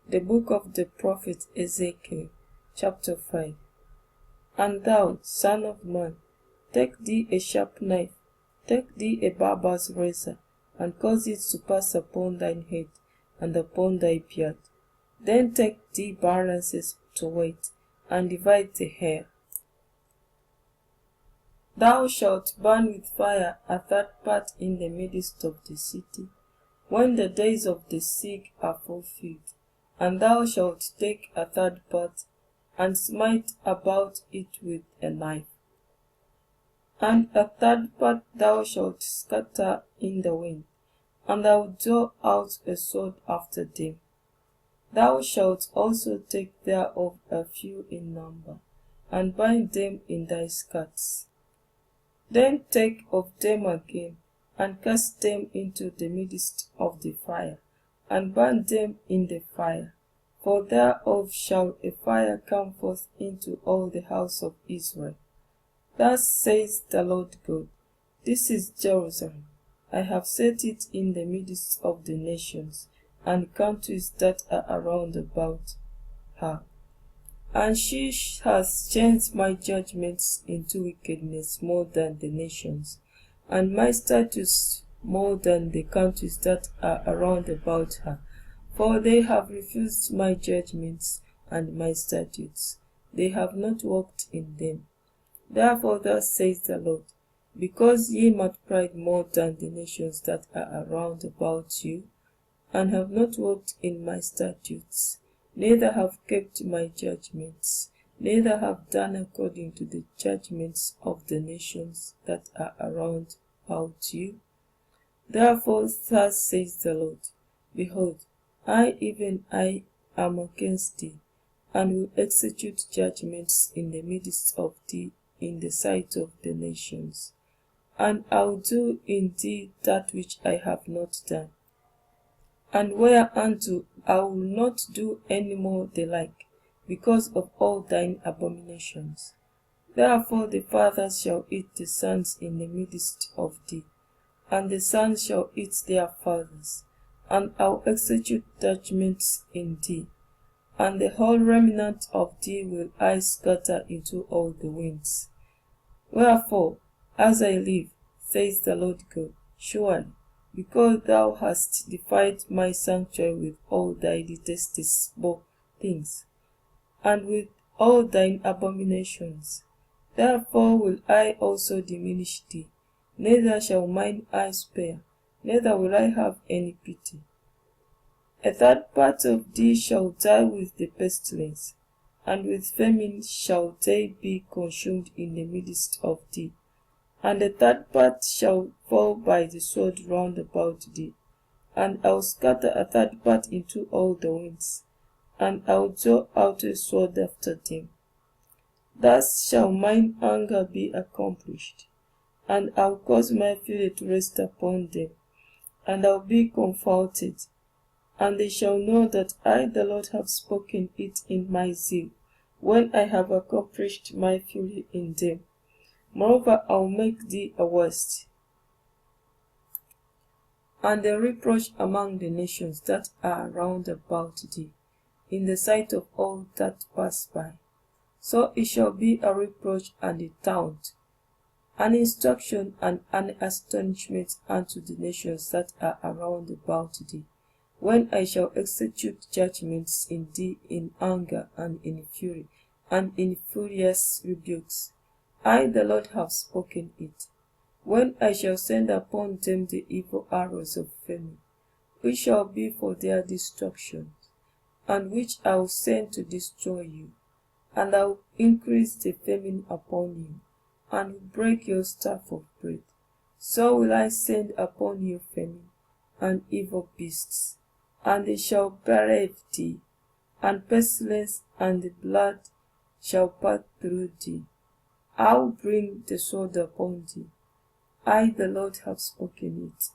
The book of the prophet Ezekiel, chapter 5. And thou, son of man, take thee a sharp knife, take thee a barber's razor, and cause it to pass upon thine head, and upon thy beard. Then take thee balances to weight, and divide the hair. Thou shalt burn with fire a third part in the midst of the city, when the days of the sick are fulfilled. And thou shalt take a third part, and smite about it with a knife. And a third part thou shalt scatter in the wind, and thou draw out a sword after them. Thou shalt also take thereof a few in number, and bind them in thy skirts. Then take of them again, and cast them into the midst of the fire, and burn them in the fire. For thereof shall a fire come forth into all the house of Israel. Thus says the Lord God, This is Jerusalem. I have set it in the midst of the nations, and countries that are around about her. And she has changed my judgments into wickedness more than the nations, and my statutes more than the countries that are around about her. For they have refused my judgments and my statutes. They have not walked in them. Therefore thus says the Lord, because ye multiplied more than the nations that are around about you, and have not walked in my statutes, neither have kept my judgments, neither have done according to the judgments of the nations that are around about you. Therefore thus says the Lord, Behold, I, even I, am against thee, and will execute judgments in the midst of thee in the sight of the nations. And I'll do in thee that which I have not done, and whereunto I will not do any more the like, because of all thine abominations. Therefore the fathers shall eat the sons in the midst of thee, and the sons shall eat their fathers, and I'll execute judgments in thee, and the whole remnant of thee will I scatter into all the winds. Wherefore, as I live, says the Lord God, surely, because thou hast defied my sanctuary with all thy detestable things, and with all thine abominations, therefore will I also diminish thee, neither shall mine eye spare, neither will I have any pity. A third part of thee shall die with the pestilence, and with famine shall they be consumed in the midst of thee. And a third part shall fall by the sword round about thee. And I'll scatter a third part into all the winds, and I'll draw out a sword after them. Thus shall mine anger be accomplished, and I'll cause my fury to rest upon them, and I'll be comforted. And they shall know that I, the Lord, have spoken it in my zeal, when I have accomplished my fury in them. Moreover, I will make thee a waste, and a reproach among the nations that are round about thee, in the sight of all that pass by. So it shall be a reproach and a taunt, an instruction and an astonishment unto the nations that are around about thee, when I shall execute judgments in thee in anger and in fury, and in furious rebukes. I, the Lord, have spoken it. When I shall send upon them the evil arrows of famine, which shall be for their destruction, and which I will send to destroy you, and I will increase the famine upon you, and will break your staff of bread. So will I send upon you famine and evil beasts, and they shall bereft thee, and pestilence and the blood shall pass through thee. I will bring the sword upon thee. I, the Lord, have spoken it.